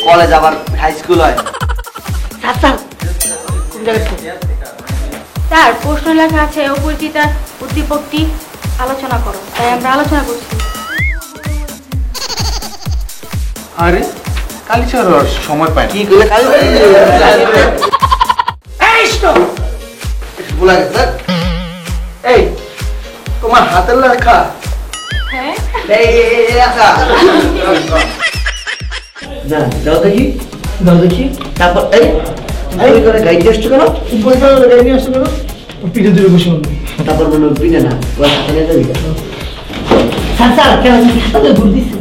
College আবার high school হয়। Sir প্রশ্ন লেখা আছে অপরিচিতার উদ্দীপকটি আলোচনা করো, তাই আমরা আলোচনা করছি। আরে কালি স্যার সময় পায় কি করলে কালি ভুলা গেছে। এই তোমার হাতের লেখা? হ্যাঁ যাও দেখি, যাও দেখি। তারপর এই করে গাইড টেস্ট করো, গাইড নিয়ে আসতে করো, পিঠে দিবে বসে। তারপর মনে হয় পিঠে না, ওর হাতে নিয়ে যাবি। স্যার কেন খাতাতে ভুল দিছে?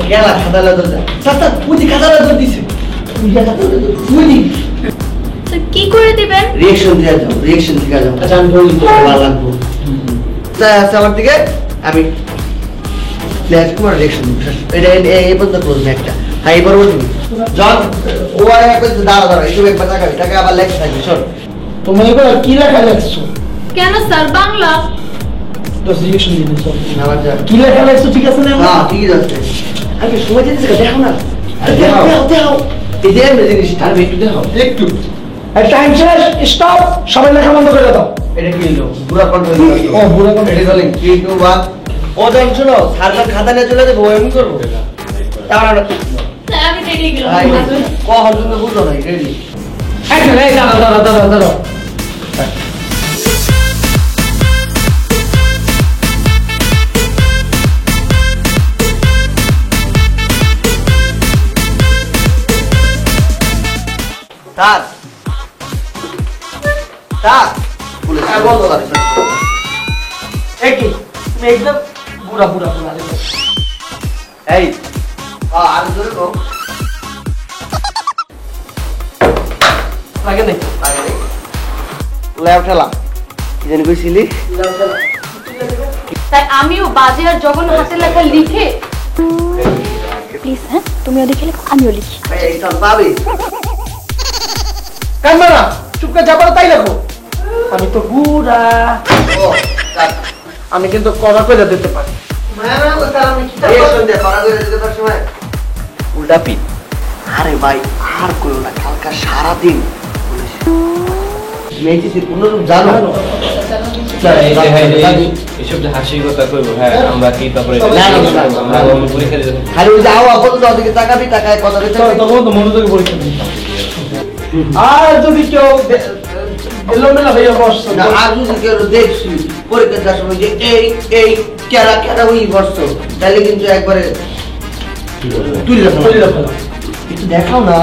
খেলা খাতা লাগা স্যার পুঁজি খাতা লাগা দিছে। পুঁজি কি করে দিবেন? রিঅ্যাকশন দিয়ে যাও, রিঅ্যাকশন থেকে যাও। আচ্ছা আমি বলি তো ভালো লাগবে। আমার দিকে আমি প্লেয়ার কুমার রিঅ্যাকশন দিব। এটা এই পর্যন্ত ক্লোজ একটা। হ্যাঁ এই পরবর্তী জন ও আর একবার দাঁড়া একটু একবার টাকা টাকা আবার লেখা থাকবে। শোন তুমি এবার কি লেখা লেখছো? কেন স্যার বাংলা? দশ রিঅ্যাকশন দিতে চল আবার যা কি লেখা লেখছো ঠিক আছে না? হ্যাঁ ঠিকই আছে। আরে সময় দিতে দেখো না। আরে দেখো এই যে জিনিসটা আর একটু দেখো একটু। টাইম শেষ, স্টপ, সবাই লেখা বন্ধ করে দাও। এটা কি হলো? পুরো কন্ট্রোল। ও পুরো কন্ট্রোল। এটা বলেন 3 2 1 ও দেন শুনো সারকার খাতা নিয়ে চলে যাবো এমন করব। তাহলে আমি রেডি গেলাম। কখন তুমি বুঝো না রেডি। এই দাঁড়াও স্যার স্যার বলে বন্ধ করে। কি তুমি একদম বুড়া এই আর জোরে কো লাগে নাই ল্যাব ঠেলা কি জানি কইছিলি? তাই আমিও বাজে আর জগন হাতের লেখা লিখে প্লিজ। হ্যাঁ তুমিও লিখে লেখো, আমিও লিখি। এই চল পাবি কান্না চুপ করে যাবার তাই লেখো। আমি তো বুড়া, আমি কিন্তু করা করে দিতে পারি। উল্টা পিঠ। আরে ভাই আর করো না, কালকা সারাদিন জানো এসব যে হাসির কথা কইবো। হ্যাঁ আমরা কি তারপরে পরীক্ষা দিতে খালি যাও আপাতত ওদিকে তাকাবি, তাকায় কথা দিতে তখন তো মনোযোগে পরীক্ষা দিতে। আর যদি কেউ এলোমেলা হয়ে বসছে না, আর যদি কেউ দেখছি পরীক্ষা দেওয়ার সময় যে এই কেরা ওই বসছো, তাহলে কিন্তু একবারে তুলে রাখো। একটু দেখাও না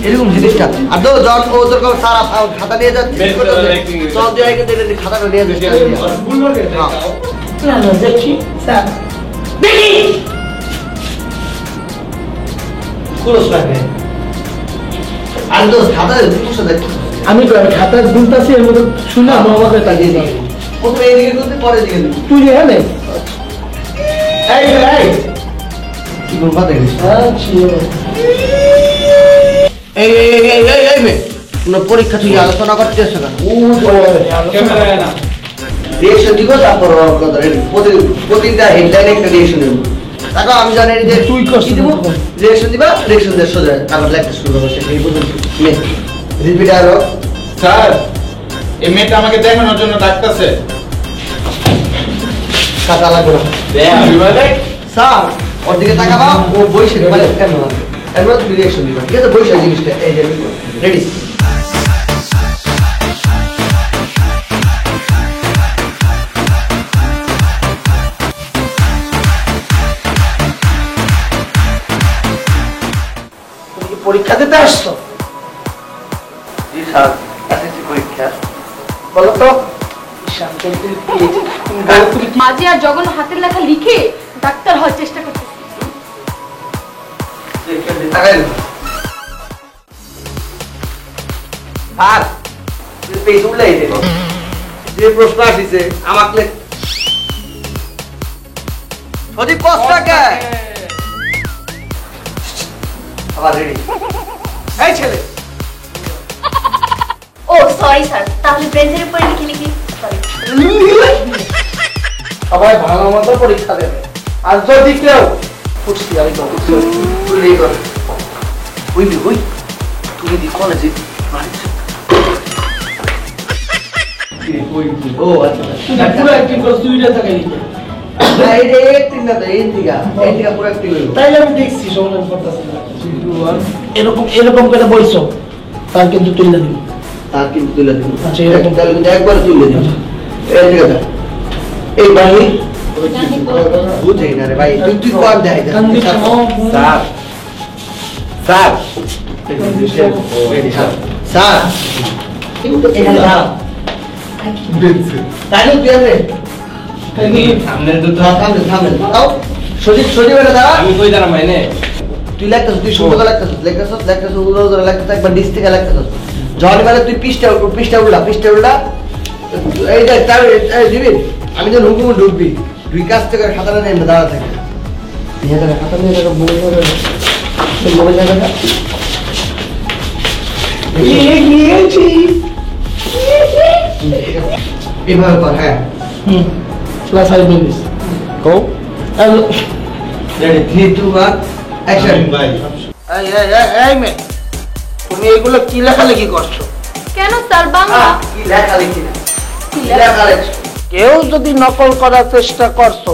এরকম জিনিসটা। আর তো জন ও তোর সারা খাতা নিয়ে যাচ্ছে চল দিয়ে আগে দেখে খাতাটা নিয়ে যাচ্ছে। দেখি স্যার দেখি ক্লোজ রাখে। আর তো খাতা দেখ আমি খাতা গুনতাছি এর মধ্যে শুনে আমাকে তাকিয়ে দিই। প্রথমে এইদিকে করতে পরে দিকে তুই হ্যাঁ নে এই কি বলবা দেখিস? পরীক্ষা তুই আলোচনা করতে এসছো কেন? রিয়েকশন দিব, তারপর প্রতিটা হেডলাইনে একটা রিয়েকশন দেবো। দেখো আমি জানি যে তুই কষ্ট দিব রিয়েকশন দিবা, রিয়েকশন দিয়ে সোজা আবার লেখা শুরু করবো। সেই পর্যন্ত রিপিট আরো। স্যার এই মেয়েটা আমাকে দেখানোর জন্য ডাকতেছে। খাতা লাগবে না স্যার, ওর দিকে তাকাবা, ও বইছে মানে কেন এরপর তুমি রিয়েকশন দিবা। ঠিক আছে বইছে জিনিসটা এই যে রেডি। পরীক্ষা দিতে আসছো? জি স্যার, এসএসসি পরীক্ষা। বলো তো মাঝে আর জগন হাতের লেখা লিখে ডাক্তার হওয়ার চেষ্টা করতেছে। আর পেজ উল্লাই দে যে প্রশ্ন আসিছে আমাকে সঠিক কষ্টকে আবার রেডি এই ছেলে ও সরি স্যার, তাহলে বেঞ্চের উপরে লিখি সরি। সবাই ভালো মতো পরীক্ষা দেবে আর যদি কেউ ফুটছি আমি তো তুই কর বুঝলি হই তুমি দি কলেজে ও আচ্ছা পুরো অ্যাক্টিং করছ দুইটা টাকা নিতে এই রে একদিন না এই দিগা পুরো একদিন হইলো তাইলে আমি দেখছি সমাধান করতেছি না এরকম এরকম করে বলছো তার কিন্তু তুলে দিন তার কিন্তু তুলে দিন আচ্ছা, এরকম। তাহলে কিন্তু একবার তুলে দিন এই দিগা এই বাড়ি বুঝেই না রে ভাই তুই কর দেয় স্যার স্যার স্যার এখানে দাও তাইলে তুই আসবে সামনে তো থামলে দাও সজীব এটা দাও আমি কই দাঁড়াম এনে তুই লাগতেছ তুই সুন্দর লাগতেছ উড়ো লাগতেছ একবার নিচ থেকে লাগতেছ যখন মানে তুই পিসটা উল্টা এই দেখ তার দিবি আমি যখন হুকুম ঢুকবি দুই কাছ থেকে খাতাটা নেই দাঁড়া থাকে নিয়ে যাবে খাতা নিয়ে যাবে বলে যাবে এভাবে কর হ্যাঁ প্লাস আই মিনিস কো রেডি 3 2 1 অ্যাকশন ভাই এই মে তুমি এগুলো কি লেখালেখি করছো? কেন স্যার বাংলা? কি লেখালেখি না কি লেখালেখি কেউ যদি নকল করার চেষ্টা করছো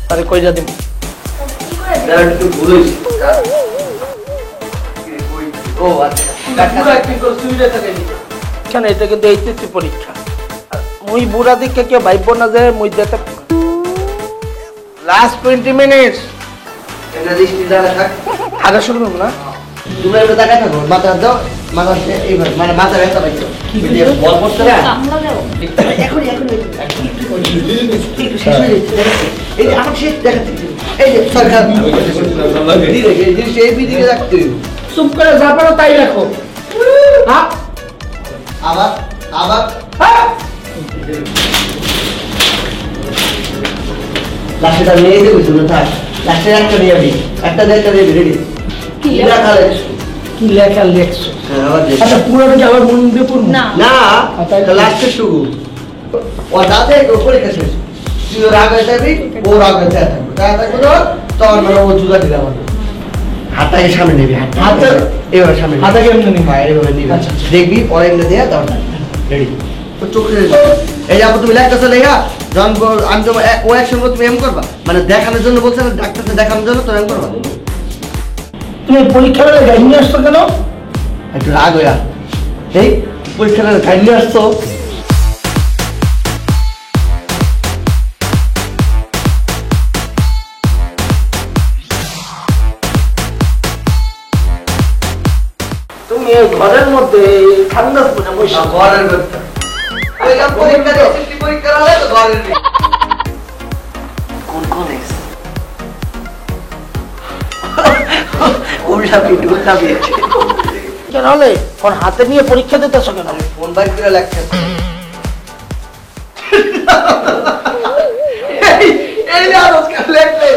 তাহলে কইরা দিব। দাঁড়া একটু ভুল হয়েছে ও আচ্ছা পুরো অ্যাক্টিং করছ দুইটা টাকা নিতে কেন এটা কিন্তু এইচএসসি পরীক্ষা মুই বুড়া দিকে কেউ ভাইব না যে মুই দিতে লাস্ট 20 মিনিটস এটা দৃষ্টি দাঁড়া থাক আগে শুরু করব না তুমি এবার তাকাই থাকো মাথা দাও মাথা এইবার মানে মাথা ব্যথা পাইছো বল করতে না বাংলা দাও। এখন একটু শেষ হয়ে যাচ্ছে এই যে আমার শেষ দেখাচ্ছি এই যে সরকার ধীরে ধীরে এই দিকে রাখতে চুপ করে যা পারো তাই রাখো হ্যাঁ আবার লাস্টটা নিয়ে যেতে বলছো না থাক লাস্টে একটা নিয়ে যাবি একটা রেডি কি কি লেখা লেখছো? হ্যাঁ আবার দে আচ্ছা পুরোটা কি আবার মন দিয়ে পড়ব না না লাস্টের টুকু ও দাদা পরীক্ষা শেষ তুই রাগ হয়ে যাবি ও রাগ হয়ে থাকবে তখন মানে ও জুতা দিলে আমাকে হাতটাকে সামনে নেবি হাতটা এবার সামনে হাতে কেমনে নিবি? হ্যাঁ এভাবে নিবি আচ্ছা। দেখবি পরে এমনি দেয়া তখন রেডি তো চোখে এই যে আপু তুমি লেখতেছো লেখা যখন আমি তো ও অ্যাকশন তুমি এম করবা মানে দেখানোর জন্য বলছে না ডাক্তারকে দেখানোর জন্য তো এম করবা তুমি পরীক্ষার গাড়ি নিয়ে আসছো কেন? একটু রাগ হইয়া এই পরীক্ষাটা গাড়ি নিয়ে আসছো তুমি এই ঘরের মধ্যে ঠান্ডা করে বসে ঘরের ব্যাপার ওই যা পরীক্ষা দিয়েছি পরীক্ষা হলে তো ঘরের কোন উল্টা পিঠে কেন হলে ফোন হাতে নিয়ে পরীক্ষা দিতেছো কেন? ফোন বাইর করে লাগছে এই না আজকাল লেখলে